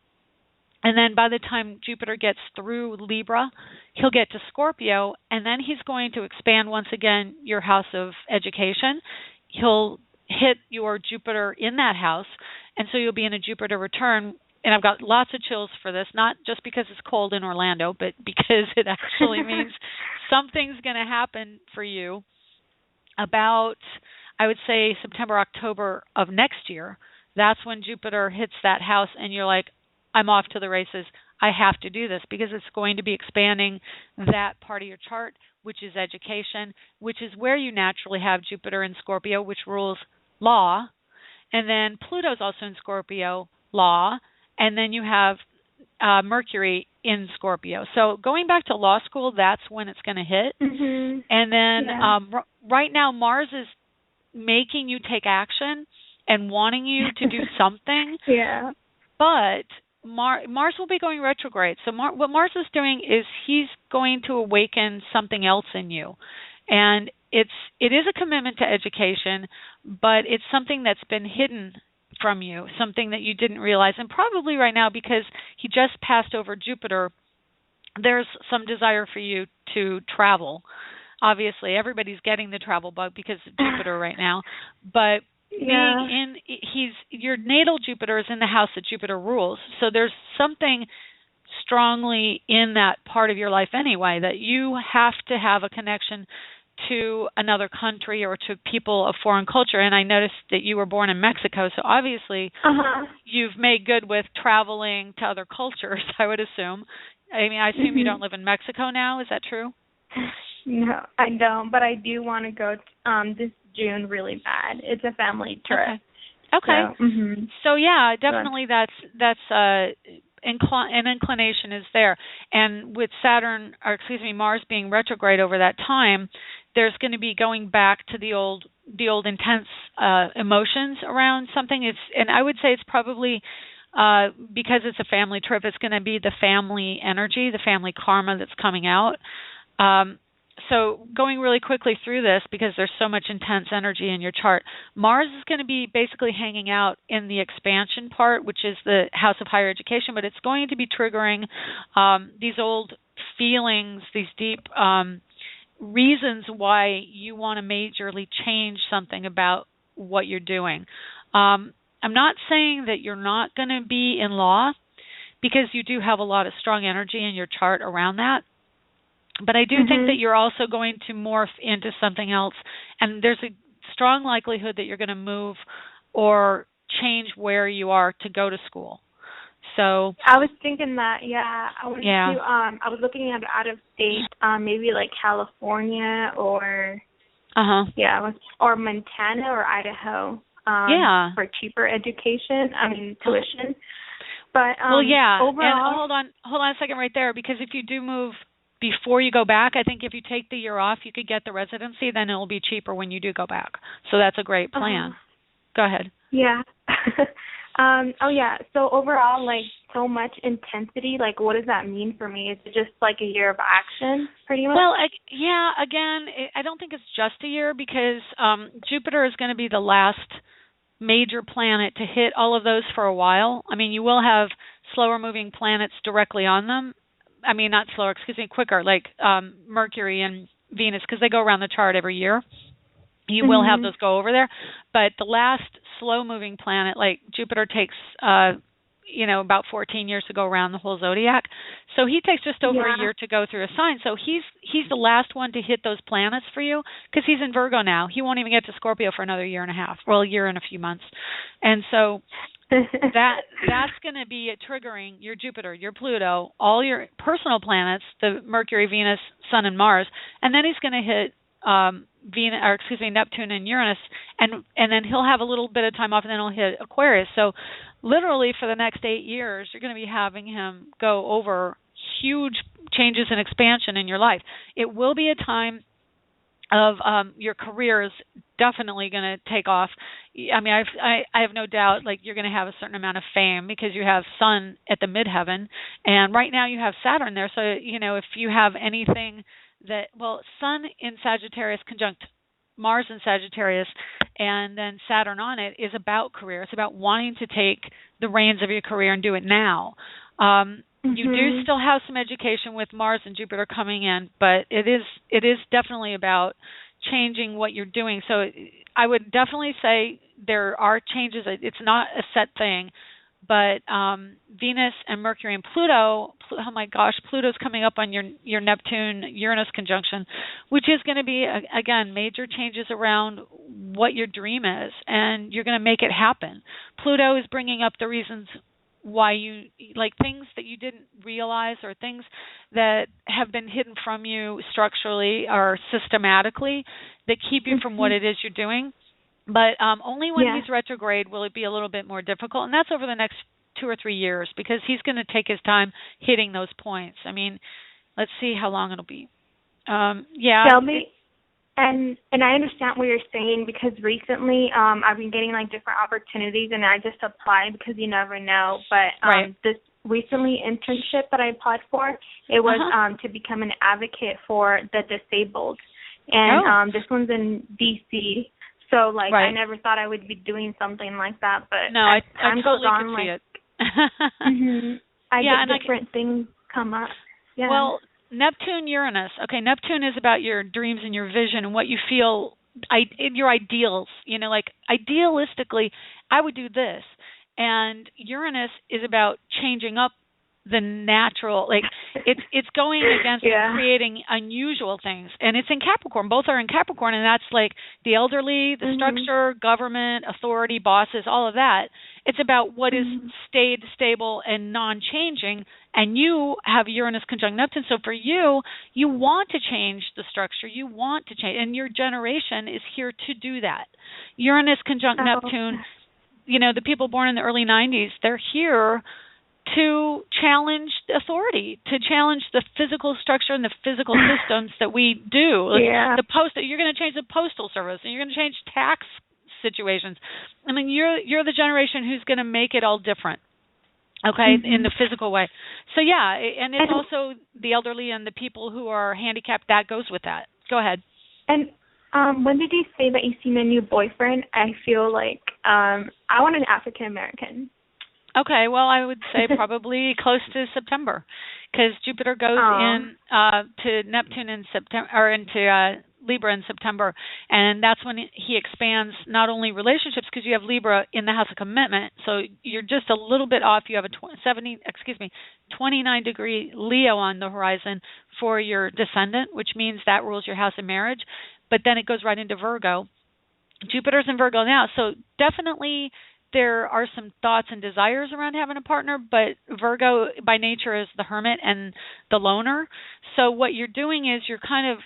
And then by the time Jupiter gets through Libra, he'll get to Scorpio, and then he's going to expand once again your house of education. He'll hit your Jupiter in that house, and so you'll be in a Jupiter return. And I've got lots of chills for this, not just because it's cold in Orlando, but because it actually means something's going to happen for you about, I would say, September, October of next year. That's when Jupiter hits that house, and you're like, I'm off to the races. I have to do this, because it's going to be expanding that part of your chart, which is education, which is where you naturally have Jupiter in Scorpio, which rules law. And then Pluto's also in Scorpio, law. And then you have Mercury in Scorpio. So going back to law school, that's when it's going to hit. Mm-hmm. And then right now, Mars is making you take action and wanting you to do something. Yeah. But Mars will be going retrograde. So what Mars is doing is he's going to awaken something else in you. And it is a commitment to education, but it's something that's been hidden from you, something that you didn't realize. And probably right now, because he just passed over Jupiter, there's some desire for you to travel. Obviously, everybody's getting the travel bug because of Jupiter right now. But your natal Jupiter is in the house that Jupiter rules. So there's something strongly in that part of your life anyway, that you have to have a connection to another country or to people of foreign culture. And I noticed that you were born in Mexico, so obviously you've made good with traveling to other cultures, I would assume. I mean, I assume you don't live in Mexico now. Is that true? No, I don't, but I do want to go this June really bad. It's a family trip. Okay. So yeah, definitely that's an inclination is there. And with Mars being retrograde over that time, there's going to be going back to the old intense emotions around something. And I would say it's probably because it's a family trip, it's going to be the family energy, the family karma that's coming out. So going really quickly through this, because there's so much intense energy in your chart, Mars is going to be basically hanging out in the expansion part, which is the house of higher education, but it's going to be triggering these old feelings, these deep reasons why you want to majorly change something about what you're doing. I'm not saying that you're not going to be in law, because you do have a lot of strong energy in your chart around that. But I do think that you're also going to morph into something else, and there's a strong likelihood that you're going to move or change where you are to go to school. So I was thinking that, I was looking at out of state, maybe like California or or Montana or Idaho, for cheaper education. I mean tuition. But overall, and hold on a second right there, because if you do move before you go back, I think if you take the year off, you could get the residency, then it'll be cheaper when you do go back. So that's a great plan. Go ahead. Yeah. So overall, like, so much intensity, like, what does that mean for me? Is it just like a year of action, pretty much? Well, again, I don't think it's just a year, because Jupiter is going to be the last major planet to hit all of those for a while. I mean, you will have slower moving planets directly on them. I mean, not slower, quicker, like Mercury and Venus, because they go around the chart every year. You will have those go over there. But the last slow-moving planet, like Jupiter, takes, about 14 years to go around the whole zodiac. So he takes just over a year to go through a sign. So he's the last one to hit those planets for you, because he's in Virgo now. He won't even get to Scorpio for another year and a half. Well, a year and a few months. And so that's going to be triggering your Jupiter, your Pluto, all your personal planets, the Mercury, Venus, Sun, and Mars, and then he's going to hit Neptune and Uranus, and then he'll have a little bit of time off, and then he'll hit Aquarius. So literally for the next 8 years, you're going to be having him go over huge changes and expansion in your life. It will be a time of your career is definitely going to take off. I mean, I have no doubt, like, you're going to have a certain amount of fame because you have Sun at the midheaven, and right now you have Saturn there. So, you know, if you have anything that, well, Sun in Sagittarius conjunct Mars in Sagittarius, and then Saturn on it is about career. It's about wanting to take the reins of your career and do it now. You do still have some education with Mars and Jupiter coming in, but it is definitely about changing what you're doing. So I would definitely say there are changes. It's not a set thing, but Venus and Mercury and Pluto, oh my gosh, Pluto's coming up on your Neptune-Uranus conjunction, which is going to be, again, major changes around what your dream is, and you're going to make it happen. Pluto is bringing up the reasons why you, like, things that you didn't realize or things that have been hidden from you structurally or systematically that keep you from what it is you're doing. But only when he's retrograde will it be a little bit more difficult, and that's over the next 2 or 3 years because he's going to take his time hitting those points. I mean, let's see how long it'll be. Tell me, and I understand what you're saying because recently I've been getting like different opportunities, and I just applied because you never know. But this recently internship that I applied for, it was to become an advocate for the disabled, and this one's in D.C. So, like, I never thought I would be doing something like that, but no, I totally on, could like, see it. I get different things come up. Yeah. Well, Neptune-Uranus. Okay, Neptune is about your dreams and your vision and what you feel, your ideals. You know, like, idealistically, I would do this. And Uranus is about changing up the natural, like, it's going against and creating unusual things, and it's in Capricorn. Both are in Capricorn, and that's like the elderly, the structure, government, authority, bosses, all of that. It's about what is stayed stable and non-changing, and you have Uranus conjunct Neptune. So for you, you want to change the structure, you want to change, and your generation is here to do that. Uranus conjunct Neptune, you know, the people born in the early 90s, they're here to challenge authority, to challenge the physical structure and the physical systems that we do. The you're going to change the postal service, and you're going to change tax situations. I mean, you're the generation who's going to make it all different, okay, in the physical way. So yeah, and it's also the elderly and the people who are handicapped. That goes with that. Go ahead. And when did you say that you seen a new boyfriend? I feel like I want an African American. Okay, well, I would say probably close to September, because Jupiter goes in to Neptune in September, or into Libra in September, and that's when he expands not only relationships, because you have Libra in the house of commitment, so you're just a little bit off. You have a 29-degree Leo on the horizon for your descendant, which means that rules your house of marriage, but then it goes right into Virgo. Jupiter's in Virgo now, so definitely there are some thoughts and desires around having a partner, but Virgo by nature is the hermit and the loner. So what you're doing is you're kind of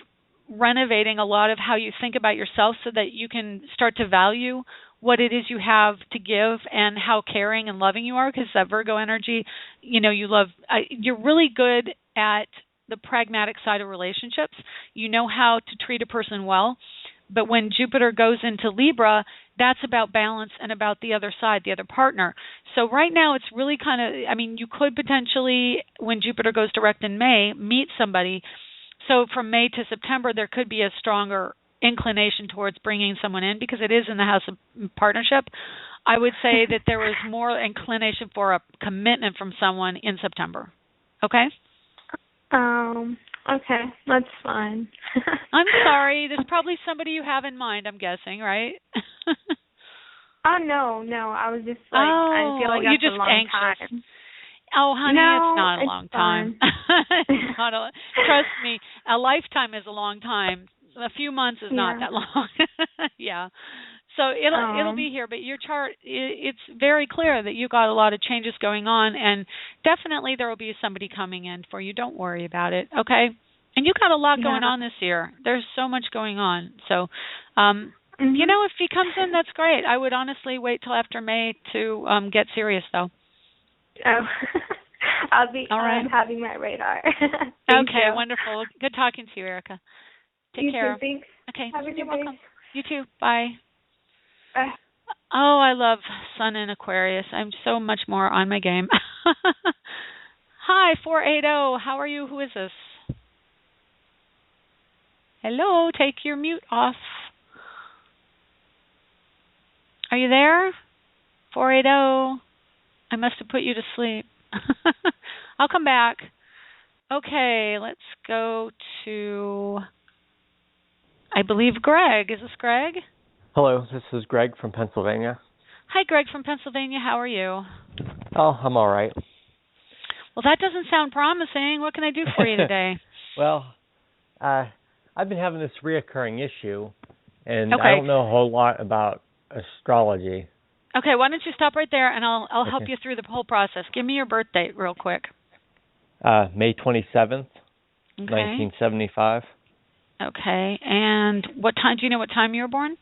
renovating a lot of how you think about yourself so that you can start to value what it is you have to give and how caring and loving you are, because that Virgo energy, you know, you're really good at the pragmatic side of relationships. You know how to treat a person well. But when Jupiter goes into Libra, that's about balance and about the other side, the other partner. So right now it's really kind of, I mean, you could potentially, when Jupiter goes direct in May, meet somebody. So from May to September, there could be a stronger inclination towards bringing someone in because it is in the house of partnership. I would say that there was more inclination for a commitment from someone in September. Okay? Okay, that's fine. I'm sorry. There's probably somebody you have in mind, I'm guessing, right? No. I was just like, I feel like that's you're just a long anxious. time. Oh, honey, No, it's not a long time. It's not trust me, a lifetime is a long time. A few months is not that long. Yeah. So it'll be here, but your chart, it's very clear that you got a lot of changes going on, and definitely there will be somebody coming in for you. Don't worry about it, okay? And you got a lot going on this year. There's so much going on. So, you know, if he comes in, that's great. I would honestly wait till after May to get serious, though. Oh, I'll be All right. having my radar. Thank Okay, you. wonderful. Good talking to you, Erica. Take You care. too. Thanks. Okay, Have a good you're day. welcome. You too. Bye. Bye. Oh, I love Sun in Aquarius. I'm so much more on my game. Hi, 480. How are you? Who is this? Hello, take your mute off. Are you there? 480. I must have put you to sleep. I'll come back. Okay, let's go to, I believe, Greg. Is this Greg? Hello, this is Greg from Pennsylvania. Hi, Greg from Pennsylvania. How are you? Oh, I'm all right. Well, that doesn't sound promising. What can I do for you today? Well, I've been having this reoccurring issue, and Okay. I don't know a whole lot about astrology. Okay, why don't you stop right there, and I'll help Okay. you through the whole process. Give me your birth date real quick. May 27th, Okay. 1975. Okay, and what time? Do you know what time you were born?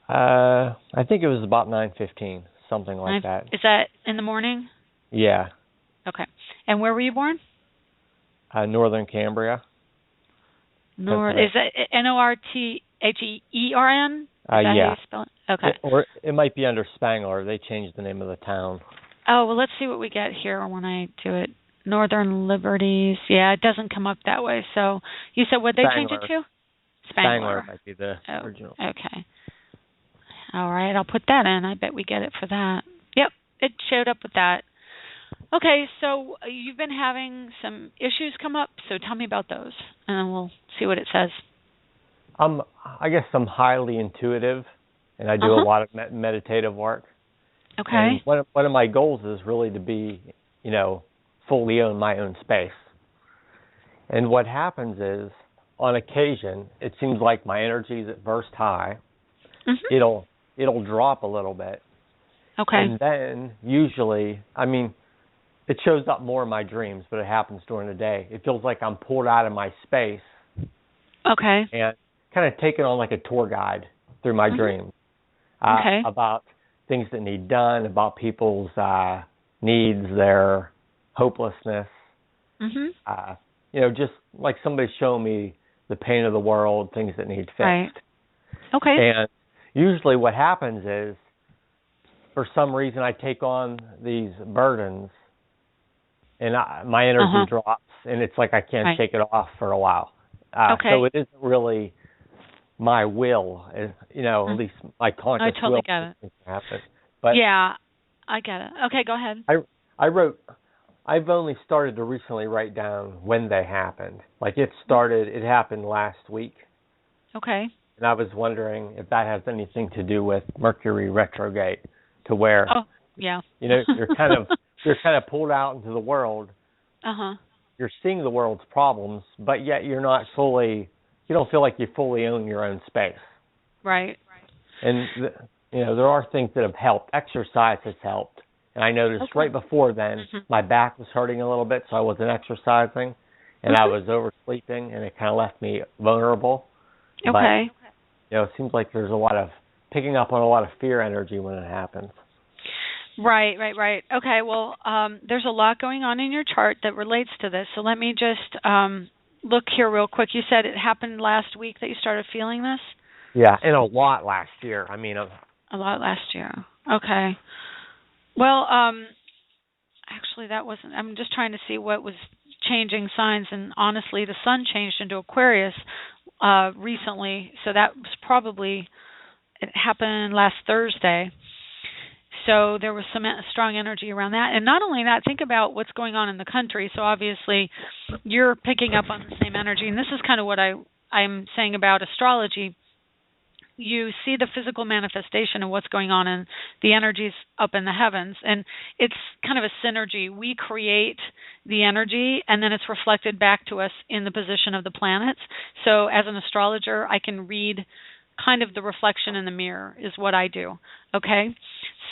I think it was about 9:15, something like that. Is that in the morning? Yeah. Okay. And where were you born? Northern Cambria. Is that Northern? Is that how Yeah. you spell it? Okay. Or it might be under Spangler. They changed the name of the town. Oh, well, let's see what we get here when I do it. Northern Liberties. Yeah, it doesn't come up that way. So you said what they changed it to? Spangler might be the original. Okay. All right, I'll put that in. I bet we get it for that. Yep, it showed up with that. Okay, so you've been having some issues come up, so tell me about those, and then we'll see what it says. I guess I'm highly intuitive, and I do a lot of meditative work. Okay. And one of my goals is really to be, fully own my own space. And what happens is, on occasion, it seems like my energy is at first high. It'll drop a little bit. Okay. And then usually, it shows up more in my dreams, but it happens during the day. It feels like I'm pulled out of my space. Okay. And kind of taken on like a tour guide through my dreams. About things that need done, about people's needs, their hopelessness. Just like somebody showing me the pain of the world, things that need fixed. Right. Okay. And usually what happens is, for some reason, I take on these burdens, and my energy drops, and it's like I can't shake it off for a while. So it isn't really my will, at least my conscious will. I totally get it. Happen. But yeah, I get it. Okay, go ahead. I've only started to recently write down when they happened. Like it happened last week. Okay. And I was wondering if that has anything to do with Mercury retrograde, to where you're kind of pulled out into the world. You're seeing the world's problems, but yet you don't feel like you fully own your own space. Right. And there are things that have helped. Exercise has helped. And I noticed right before then, my back was hurting a little bit, so I wasn't exercising, and I was oversleeping, and it kind of left me vulnerable. Okay. But, it seems like there's picking up on a lot of fear energy when it happens. Right. Okay, well, there's a lot going on in your chart that relates to this, so let me just look here real quick. You said it happened last week that you started feeling this? Yeah, and a lot last year. A lot last year. Okay. Well, actually, that wasn't. I'm just trying to see what was changing signs, and honestly, the sun changed into Aquarius recently, so that was probably, it happened last Thursday. So there was some strong energy around that. And not only that, think about what's going on in the country. So obviously, you're picking up on the same energy, and this is kind of what I'm saying about astrology. You see the physical manifestation of what's going on in the energies up in the heavens, and it's kind of a synergy. We create the energy, and then it's reflected back to us in the position of the planets. So as an astrologer, I can read kind of the reflection in the mirror is what I do, okay?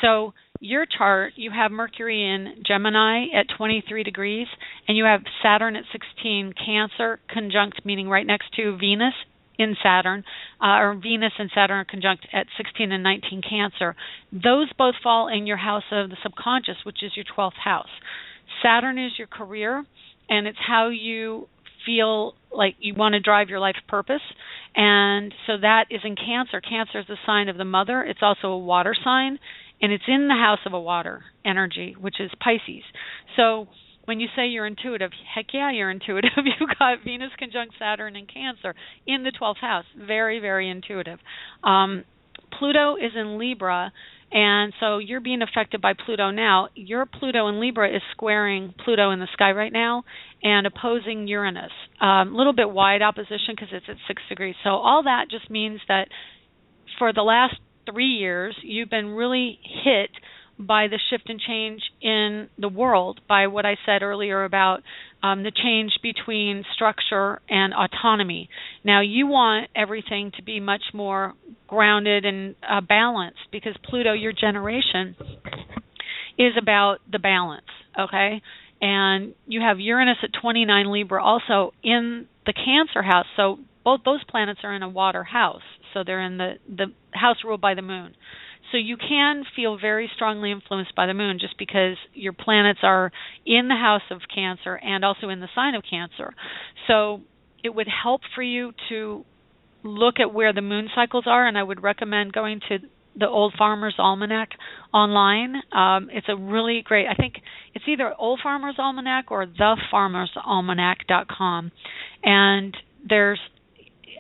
So your chart, you have Mercury in Gemini at 23 degrees, and you have Saturn at 16 Cancer, conjunct, meaning right next to Venus in Saturn, or Venus and Saturn are conjunct at 16 and 19 Cancer. Those both fall in your house of the subconscious, which is your 12th house. Saturn is your career, and it's how you feel like you want to drive your life purpose. And so that is in Cancer. Cancer is the sign of the mother. It's also a water sign, and it's in the house of a water energy, which is Pisces. So when you say you're intuitive, heck yeah, you're intuitive. You've got Venus conjunct Saturn in Cancer in the 12th house. Very, very intuitive. Pluto is in Libra, and so you're being affected by Pluto now. Your Pluto in Libra is squaring Pluto in the sky right now and opposing Uranus. A little bit wide opposition because it's at 6 degrees. So all that just means that for the last 3 years, you've been really hit by the shift and change in the world, by what I said earlier about the change between structure and autonomy. Now, you want everything to be much more grounded and balanced, because Pluto, your generation, is about the balance, okay? And you have Uranus at 29 Libra also in the Cancer house, so both those planets are in a water house, so they're in the house ruled by the moon. So you can feel very strongly influenced by the moon just because your planets are in the house of Cancer and also in the sign of Cancer. So it would help for you to look at where the moon cycles are, and I would recommend going to the Old Farmer's Almanac online. It's a really great, I think it's either Old Farmer's Almanac or thefarmersalmanac.com. And there's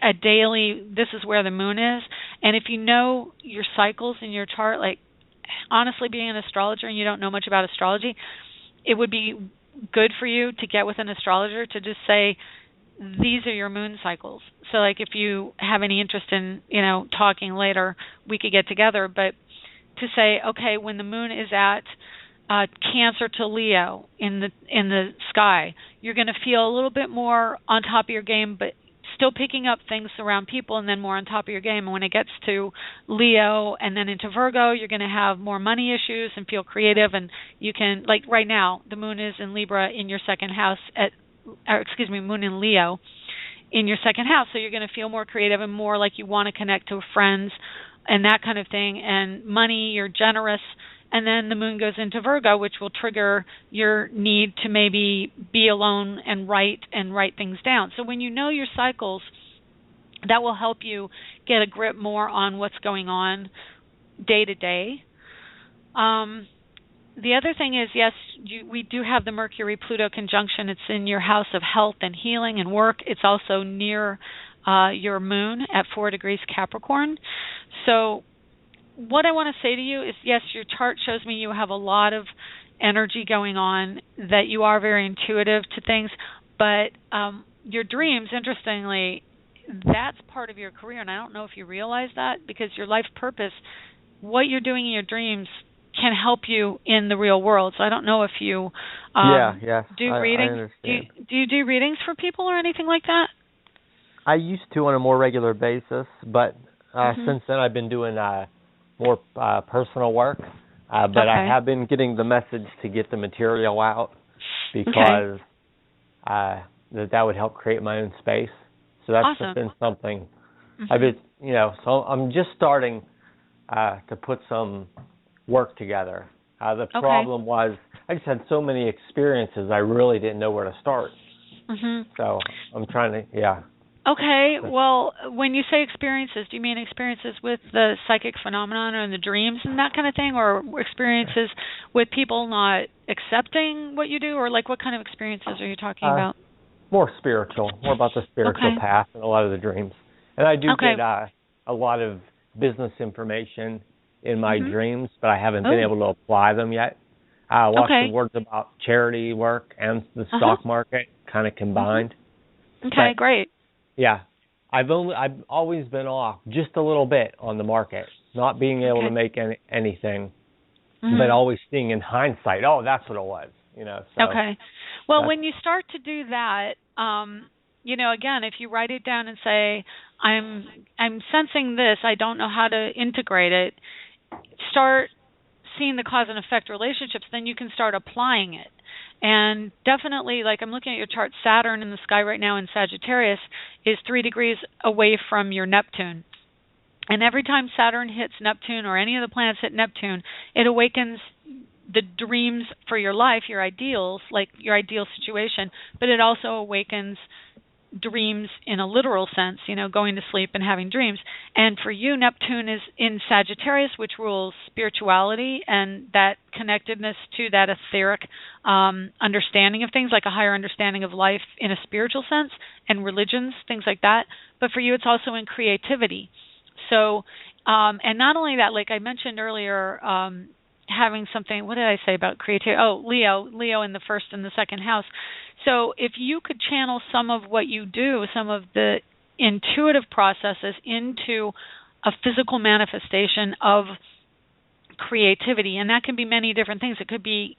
a daily, this is where the moon is. And if you know your cycles in your chart, like honestly being an astrologer and you don't know much about astrology, it would be good for you to get with an astrologer to just say, these are your moon cycles. So like if you have any interest in, talking later, we could get together. But to say, okay, when the moon is at Cancer to Leo in the sky, you're going to feel a little bit more on top of your game, but still picking up things around people, and then more on top of your game. And when it gets to Leo and then into Virgo, you're going to have more money issues and feel creative. And you can, like right now, the moon is in Libra in your second house moon in Leo in your second house. So you're going to feel more creative and more like you want to connect to friends and that kind of thing. And money, you're generous. And then the moon goes into Virgo, which will trigger your need to maybe be alone and write things down. So when you know your cycles, that will help you get a grip more on what's going on day to day. The other thing is, yes, we do have the Mercury-Pluto conjunction. It's in your house of health and healing and work. It's also near your moon at 4 degrees Capricorn. So what I want to say to you is, yes, your chart shows me you have a lot of energy going on, that you are very intuitive to things, but your dreams, interestingly, that's part of your career, and I don't know if you realize that, because your life purpose, what you're doing in your dreams, can help you in the real world. So I don't know if you do readings. Do you do readings for people or anything like that? I used to on a more regular basis, but since then I've been doing more personal work, but I have been getting the message to get the material out, because that would help create my own space. So that's just been something I've been, so I'm just starting to put some work together. The problem was I just had so many experiences, I really didn't know where to start. So I'm trying to, Okay, well, when you say experiences, do you mean experiences with the psychic phenomenon and the dreams and that kind of thing, or experiences with people not accepting what you do, or like what kind of experiences are you talking about? More spiritual, more about the spiritual path and a lot of the dreams. And I do get a lot of business information in my dreams, but I haven't been able to apply them yet. Lots of words about charity work and the stock market kind of combined. Okay, great. Yeah, I've always been off just a little bit on the market, not being able to make anything, but always seeing in hindsight, oh, that's what it was, So okay. Well, when you start to do that, again, if you write it down and say, I'm sensing this, I don't know how to integrate it, start seeing the cause and effect relationships, then you can start applying it. And definitely, like I'm looking at your chart, Saturn in the sky right now in Sagittarius is 3 degrees away from your Neptune. And every time Saturn hits Neptune, or any of the planets hit Neptune, it awakens the dreams for your life, your ideals, like your ideal situation, but it also awakens dreams in a literal sense, going to sleep and having dreams. And for you, Neptune is in Sagittarius, which rules spirituality and that connectedness to that etheric understanding of things, like a higher understanding of life in a spiritual sense, and religions, things like that. But for you, it's also in creativity. So, and not only that, like I mentioned earlier, having something, what did I say about creativity? Oh, Leo in the first and the second house. So if you could channel some of what you do, some of the intuitive processes into a physical manifestation of creativity, and that can be many different things. It could be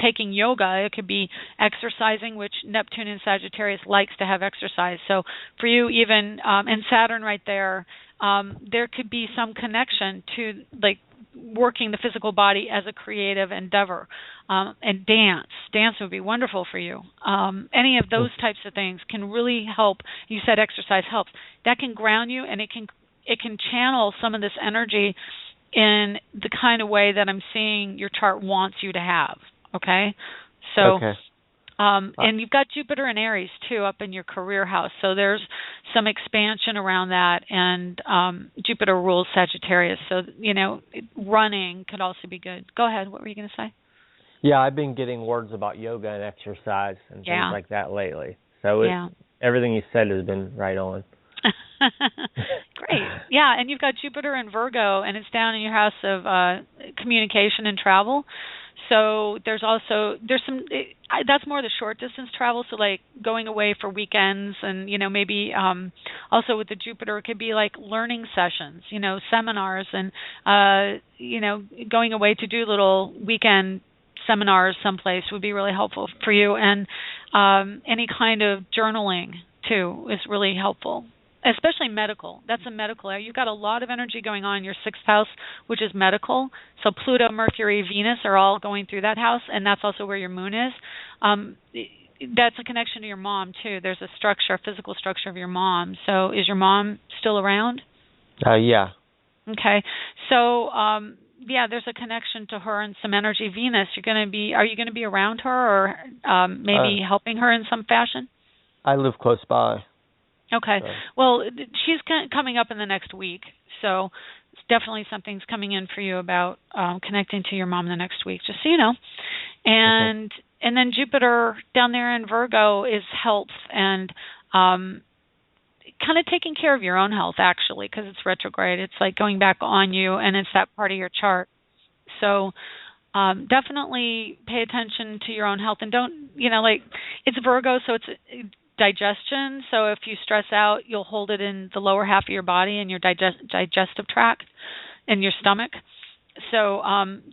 taking yoga, it could be exercising, which Neptune in Sagittarius likes to have exercise. So for you, even, and Saturn right there, there could be some connection to like working the physical body as a creative endeavor, and dance would be wonderful for you. Any of those types of things can really help. You said exercise helps. That can ground you, and it can channel some of this energy in the kind of way that I'm seeing your chart wants you to have. Okay, so okay. And you've got Jupiter in Aries too up in your career house, so there's some expansion around that. And Jupiter rules Sagittarius, so running could also be good. Go ahead. What were you going to say? Yeah, I've been getting words about yoga and exercise and things like that lately. So everything you said has been right on. Great. Yeah, and you've got Jupiter in Virgo, and it's down in your house of communication and travel. So there's some, that's more the short distance travel, so like going away for weekends, and maybe also with the Jupiter, it could be like learning sessions, seminars, and going away to do little weekend seminars someplace would be really helpful for you. And any kind of journaling too is really helpful. Especially medical. That's a medical area. You've got a lot of energy going on in your sixth house, which is medical. So Pluto, Mercury, Venus are all going through that house, and that's also where your moon is. That's a connection to your mom, too. There's a physical structure of your mom. So is your mom still around? Yeah. Okay. So, there's a connection to her and some energy. Venus, are you going to be around her, or maybe helping her in some fashion? I live close by. Okay. Well, she's coming up in the next week, so definitely something's coming in for you about connecting to your mom the next week, just so you know. And then Jupiter down there in Virgo is health and kind of taking care of your own health, actually, because it's retrograde. It's like going back on you, and it's that part of your chart. So definitely pay attention to your own health, and don't, it's Virgo, so it's digestion. So if you stress out, you'll hold it in the lower half of your body and your digestive tract and your stomach. So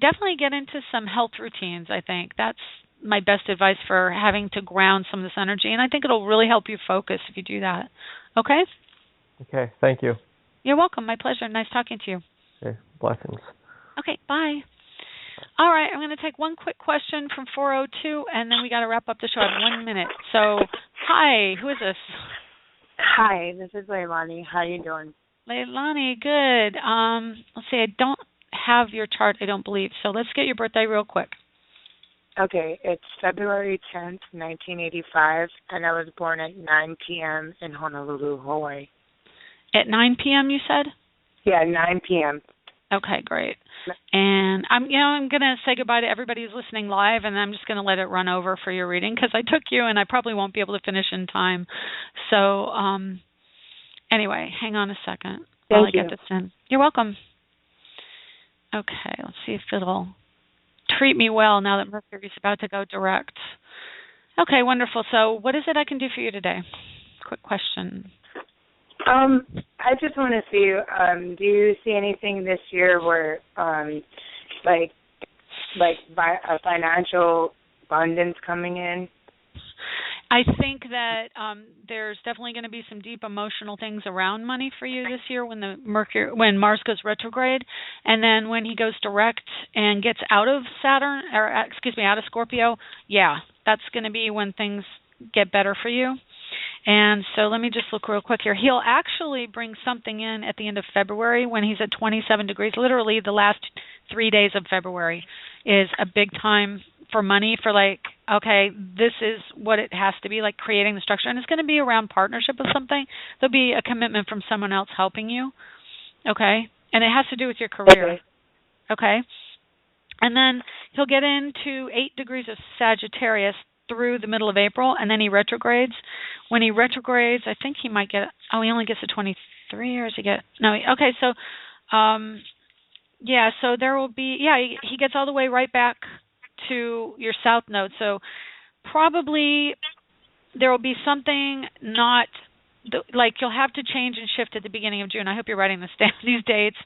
definitely get into some health routines. I think that's my best advice for having to ground some of this energy, and I think it'll really help you focus if you do that. Okay? Okay, thank you. You're welcome. My pleasure. Nice talking to you. Okay, blessings. Okay, bye. All right, I'm going to take one quick question from 402, and then we got to wrap up the show in 1 minute. So, hi, who is this? Hi, this is Leilani. How are you doing? Leilani, good. Let's see, I don't have your chart, I don't believe. So let's get your birthday real quick. Okay, it's February 10th, 1985, and I was born at 9 p.m. in Honolulu, Hawaii. At 9 p.m., you said? Yeah, 9 p.m. Okay, great. And I'm going to say goodbye to everybody who's listening live, and I'm just going to let it run over for your reading because I took you, and I probably won't be able to finish in time. So, anyway, hang on a second while I get this in. You're welcome. Okay, let's see if it'll treat me well now that Mercury's about to go direct. Okay, wonderful. So, what is it I can do for you today? Quick question. I just want to see, do you see anything this year where, like a financial abundance coming in? I think that there's definitely going to be some deep emotional things around money for you this year when Mars goes retrograde, and then when he goes direct and gets out of out of Scorpio. Yeah, that's going to be when things get better for you. And so let me just look real quick here. He'll actually bring something in at the end of February when he's at 27 degrees, literally the last 3 days of February. is a big time for money, for like, okay, this is what it has to be, like creating the structure. And it's going to be around partnership of something. There'll be a commitment from someone else helping you, okay? And it has to do with your career, okay? And then he'll get into 8 degrees of Sagittarius through the middle of April, and then he retrogrades. When he retrogrades, I think he might get, he only gets to 23, or does he get, no, okay, so, yeah, so there will be, he gets all the way right back to your south node. So probably there will be something not, like you'll have to change and shift at the beginning of June. I hope you're writing this down, these dates.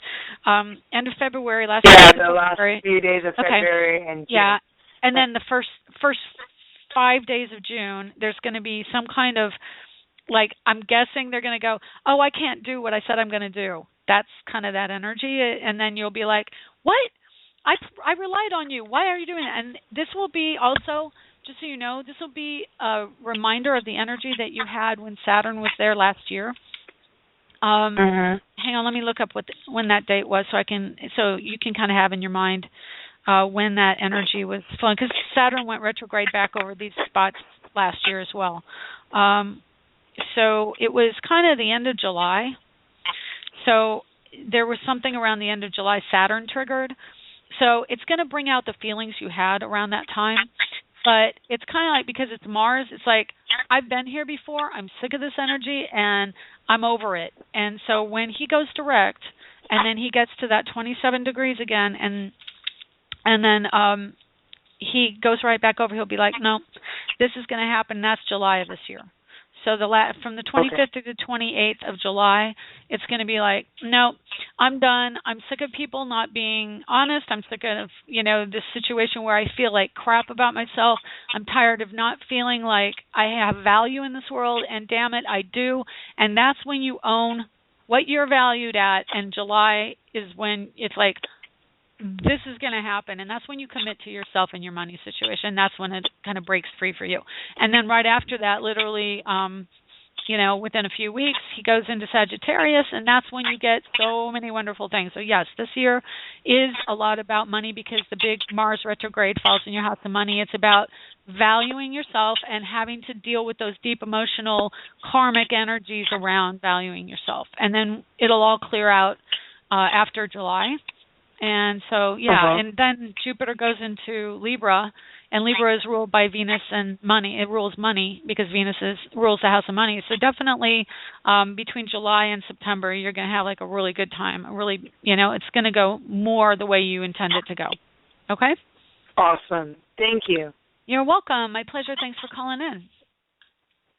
End of February, last the last few days of February and June. Yeah, and then the first 5 days of June, there's going to be some kind of, like, I'm guessing they're going to go, oh, I can't do what I said I'm going to do. That's kind of that energy. And then you'll be like, what? I relied on you. Why are you doing that? And this will be also, just so you know, this will be a reminder of the energy that you had when Saturn was there last year. Hang on, let me look up when that date was, so you can kind of have in your mind when that energy was flowing, because Saturn went retrograde back over these spots last year as well. So it was kind of the end of July. So there was something around the end of July Saturn triggered. So it's going to bring out the feelings you had around that time. But it's kind of like, because it's Mars, it's like, I've been here before, I'm sick of this energy, and I'm over it. And so when he goes direct, and then he gets to that 27 degrees again, and then he goes right back over, he'll be like, no, this is going to happen. That's July of this year. So from the 25th to the 28th of July, it's going to be like, no, I'm done. I'm sick of people not being honest. I'm sick of, this situation where I feel like crap about myself. I'm tired of not feeling like I have value in this world, and damn it, I do. And that's when you own what you're valued at, and July is when it's like, this is going to happen, and that's when you commit to yourself and your money situation. That's when it kind of breaks free for you. And then right after that, literally, within a few weeks, he goes into Sagittarius, and that's when you get so many wonderful things. So yes, this year is a lot about money, because the big Mars retrograde falls in your house of money. It's about valuing yourself and having to deal with those deep emotional karmic energies around valuing yourself. And then it'll all clear out after July. And so, and then Jupiter goes into Libra, and Libra is ruled by Venus and money. It rules money because Venus rules the house of money. So definitely between July and September, you're going to have like a really good time. It's going to go more the way you intend it to go. Okay? Awesome. Thank you. You're welcome. My pleasure. Thanks for calling in.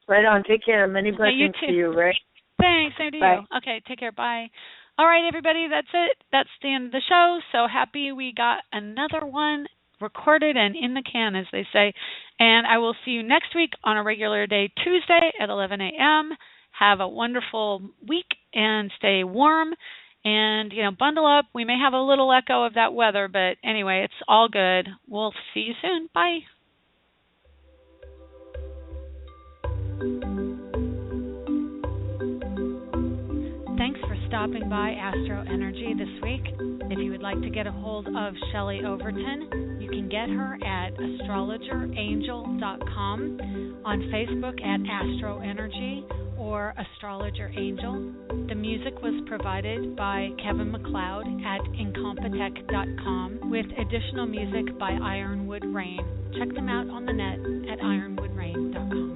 Right on. Take care. Many blessings to you, right? Thanks. Same to you. Okay. Take care. Bye. All right, everybody, that's it. That's the end of the show. So happy we got another one recorded and in the can, as they say. And I will see you next week on a regular day, Tuesday at 11 a.m. Have a wonderful week and stay warm. And, bundle up. We may have a little echo of that weather, but anyway, it's all good. We'll see you soon. Bye. Thanks for stopping by AstroEnergy this week. If you would like to get a hold of Shelley Overton, you can get her at astrologerangel.com, on Facebook at AstroEnergy or Astrologer Angel. The music was provided by Kevin MacLeod at incompetech.com, with additional music by Ironwood Rain. Check them out on the net at ironwoodrain.com.